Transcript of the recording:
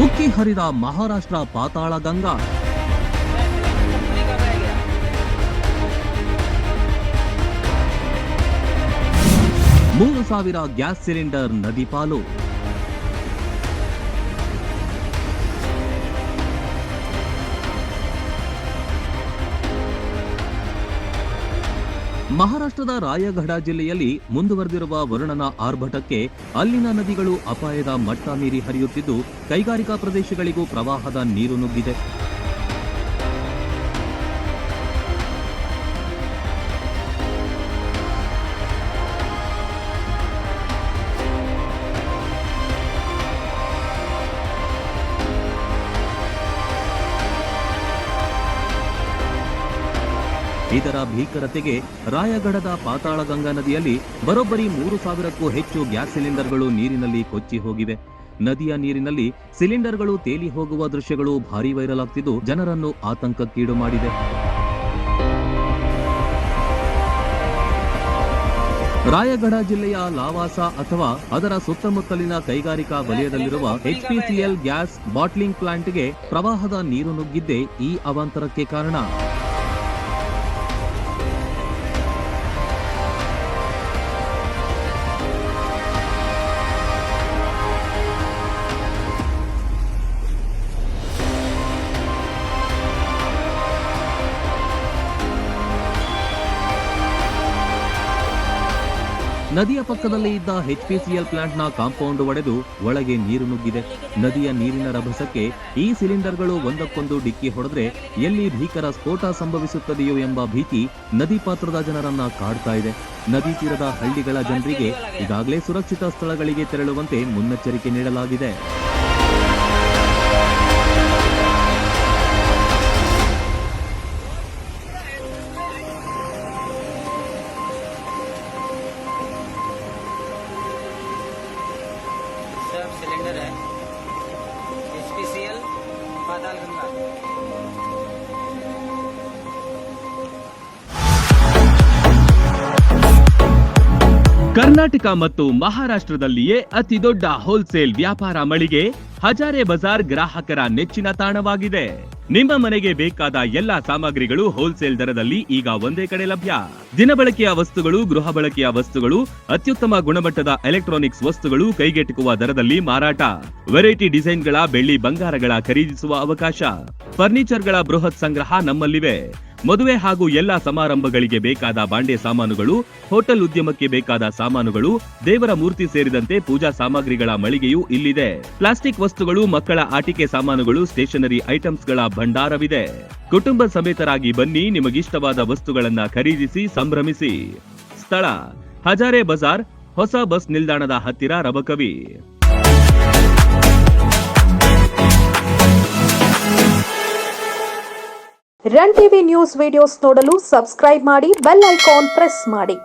ಉಕ್ಕಿ ಹರಿದ ಮಹಾರಾಷ್ಟ್ರ ಪಾತಾಳ ಗಂಗಾ. ಮೂರು 3000 ಗ್ಯಾಸ್ ಸಿಲಿಂಡರ್ ನದಿ ಪಾಲು. ಮಹಾರಾಷ್ಟ್ರದ ರಾಯಗಢ ಜಿಲ್ಲೆಯಲ್ಲಿ ಮುಂದುವರೆದಿರುವ ವರುಣನ ಆರ್ಭಟಕ್ಕೆ ಅಲ್ಲಿನ ನದಿಗಳು ಅಪಾಯದ ಮಟ್ಟ ಮೀರಿ ಹರಿಯುತ್ತಿದ್ದು ಕೈಗಾರಿಕಾ ಪ್ರದೇಶಗಳಿಗೂ ಪ್ರವಾಹದ ನೀರು ನುಗ್ಗಿದೆ. ಇದರ ಭೀಕರತೆಗೆ ರಾಯಗಢದ ಪಾತಾಳಗಂಗಾ ನದಿಯಲ್ಲಿ ಬರೋಬ್ಬರಿ 3000ಕ್ಕೂ ಹೆಚ್ಚು ಗ್ಯಾಸ್ ಸಿಲಿಂಡರ್ಗಳು ನೀರಿನಲ್ಲಿ ಕೊಚ್ಚಿ ಹೋಗಿವೆ. ನದಿಯ ನೀರಿನಲ್ಲಿ ಸಿಲಿಂಡರ್ಗಳು ತೇಲಿ ಹೋಗುವ ದೃಶ್ಯಗಳು ಭಾರೀ ವೈರಲ್ ಆಗ್ತಿದ್ದು ಜನರನ್ನು ಆತಂಕಕ್ಕೀಡು ಮಾಡಿದೆ. ರಾಯಗಢ ಜಿಲ್ಲೆಯ ಲಾವಾಸ ಅಥವಾ ಅದರ ಸುತ್ತಮುತ್ತಲಿನ ಕೈಗಾರಿಕಾ ವಲಯದಲ್ಲಿರುವ HPCL ಗ್ಯಾಸ್ ಬಾಟ್ಲಿಂಗ್ ಪ್ಲಾಂಟ್ಗೆ ಪ್ರವಾಹದ ನೀರು ನುಗ್ಗಿದ್ದೇ ಈ ಅವಾಂತರಕ್ಕೆ ಕಾರಣ. ನದಿಯ ಪಕ್ಕದಲ್ಲೇ ಇದ್ದ HPCL ಪ್ಲಾಂಟ್ನ ಕಾಂಪೌಂಡ್ ಒಡೆದು ಒಳಗೆ ನೀರು ನುಗ್ಗಿದೆ. ನದಿಯ ನೀರಿನ ರಭಸಕ್ಕೆ ಈ ಸಿಲಿಂಡರ್ಗಳು ಒಂದಕ್ಕೊಂದು ಡಿಕ್ಕಿ ಹೊಡೆದ್ರೆ ಎಲ್ಲಿ ಭೀಕರ ಸ್ಫೋಟ ಸಂಭವಿಸುತ್ತದೆಯೋ ಎಂಬ ಭೀತಿ ನದಿ ಪಾತ್ರದ ಜನರನ್ನ ಕಾಡ್ತಾ ಇದೆ. ನದಿ ತೀರದ ಹಳ್ಳಿಗಳ ಜನರಿಗೆ ಈಗಾಗಲೇ ಸುರಕ್ಷಿತ ಸ್ಥಳಗಳಿಗೆ ತೆರಳುವಂತೆ ಮುನ್ನೆಚ್ಚರಿಕೆ ನೀಡಲಾಗಿದೆ. सिलेंडर है HPCL पाताल गंगा. ಕರ್ನಾಟಕ ಮತ್ತು ಮಹಾರಾಷ್ಟ್ರದಲ್ಲಿಯೇ ಅತಿ ದೊಡ್ಡ ಹೋಲ್ಸೇಲ್ ವ್ಯಾಪಾರ ಮಳಿಗೆ ಹಜಾರೆ ಬಜಾರ್ ಗ್ರಾಹಕರ ನೆಚ್ಚಿನ ತಾಣವಾಗಿದೆ. ನಿಮ್ಮ ಮನೆಗೆ ಬೇಕಾದ ಎಲ್ಲಾ ಸಾಮಗ್ರಿಗಳು ಹೋಲ್ಸೇಲ್ ದರದಲ್ಲಿ ಈಗ ಒಂದೇ ಕಡೆ ಲಭ್ಯ. ದಿನಬಳಕೆಯ ವಸ್ತುಗಳು, ಗೃಹ ಬಳಕೆಯ ವಸ್ತುಗಳು, ಅತ್ಯುತ್ತಮ ಗುಣಮಟ್ಟದ ಎಲೆಕ್ಟ್ರಾನಿಕ್ಸ್ ವಸ್ತುಗಳು ಕೈಗೆಟುಕುವ ದರದಲ್ಲಿ ಮಾರಾಟ. ವೆರೈಟಿ ಡಿಸೈನ್ಗಳ ಬೆಳ್ಳಿ ಬಂಗಾರಗಳ ಖರೀದಿಸುವ ಅವಕಾಶ. ಫರ್ನಿಚರ್ಗಳ ಬೃಹತ್ ಸಂಗ್ರಹ ನಮ್ಮಲ್ಲಿವೆ. ಮದುವೆ ಹಾಗೂ ಎಲ್ಲಾ ಸಮಾರಂಭಗಳಿಗೆ ಬೇಕಾದ ಬಾಂಡೆ ಸಾಮಾನುಗಳು, ಹೋಟೆಲ್ ಉದ್ಯಮಕ್ಕೆ ಬೇಕಾದ ಸಾಮಾನುಗಳು, ದೇವರ ಮೂರ್ತಿ ಸೇರಿದಂತೆ ಪೂಜಾ ಸಾಮಗ್ರಿಗಳ ಮಳಿಗೆಯೂ ಇಲ್ಲಿದೆ. ಪ್ಲಾಸ್ಟಿಕ್ ವಸ್ತುಗಳು, ಮಕ್ಕಳ ಆಟಿಕೆ ಸಾಮಾನುಗಳು, ಸ್ಟೇಷನರಿ ಐಟಮ್ಸ್ಗಳ ಭಂಡಾರವಿದೆ. ಕುಟುಂಬ ಸಮೇತರಾಗಿ ಬನ್ನಿ, ನಿಮಗಿಷ್ಟವಾದ ವಸ್ತುಗಳನ್ನ ಖರೀದಿಸಿ ಸಂಭ್ರಮಿಸಿ. ಸ್ಥಳ ಹಜಾರೆ ಬಜಾರ್, ಹೊಸ ಬಸ್ ನಿಲ್ದಾಣದ ಹತ್ತಿರ, Rabakavi. Run TV news videos ನೋಡಲು ಸಬ್ಸ್ಕ್ರೈಬ್ ಮಾಡಿ, ಬೆಲ್ ಐಕಾನ್ ಪ್ರೆಸ್ ಮಾಡಿ.